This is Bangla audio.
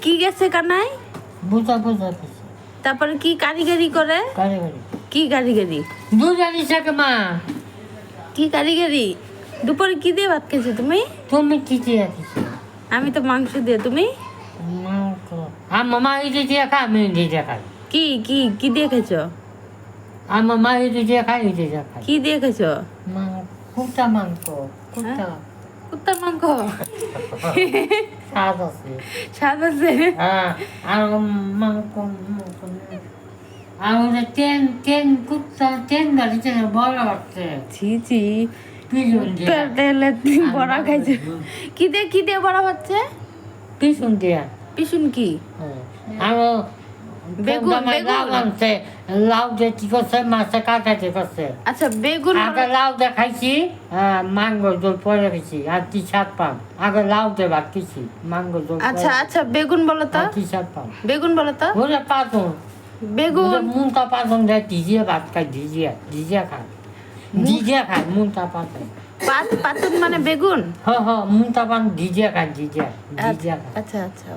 কি গেছে কানায়? বুঝা বুঝা বুঝা তারপরে কি কারিগরি করে? কারিগরি কি কারিগরি? দুধ আনিস কে মা? কি কারিগরি? দুপুরে কি দিয়ে ভাত খেয়েছো তুমি? তুমি কি দিয়ে দিছো? আমি তো মাংস দিয়ে। তুমি? মাংস। আমার মা এই দিয়ে খায়, আমি এই দিয়ে খাই। কি কি কি দিয়ে খেয়েছো? আমার মা এই দিয়ে খায়, এই দিয়ে খাই। কি দিয়ে খেয়েছো? কুত্তা মাংস, কুত্তা। কুত্তার মাংস। স্বাদ আছে। স্বাদ আছে। হ্যাঁ, আর মাংস আর ওদের তেন কুত্তা তেন গাড়িতে বড় হচ্ছে। ছি ছি। পিছন দিয়ে তেলে বড়া খাইছে। কি দিয়ে বড়া হচ্ছে? পিছন দিয়ে পিছুন কি? আরো বেগুন, লাউ বেগুন। আনছে, লাউ দিয়ে কি করছে, মাছে কাটাতে করছে। আচ্ছা বেগুন আগে লাউ দিয়ে খাইছি, মাঙ্গো জল পরে খাইছি, আর কি স্বাদ পাম। আগে লাউ দিয়ে ভাত খাইছি, মাঙ্গো জল আচ্ছা আচ্ছা বেগুন বলো তো। কি স্বাদ পাম। বেগুন বলো তো। ওরে পাতন, বেগুন মুনটা পাতন দেয়, ভিজিয়ে ভাত খাই, ভিজিয়ে খায়, মুনটা পাতন। পাতুন মানে বেগুন। মুনটা পান ভিজিয়ে খায়, ভিজিয়ে খায়। আচ্ছা আচ্ছা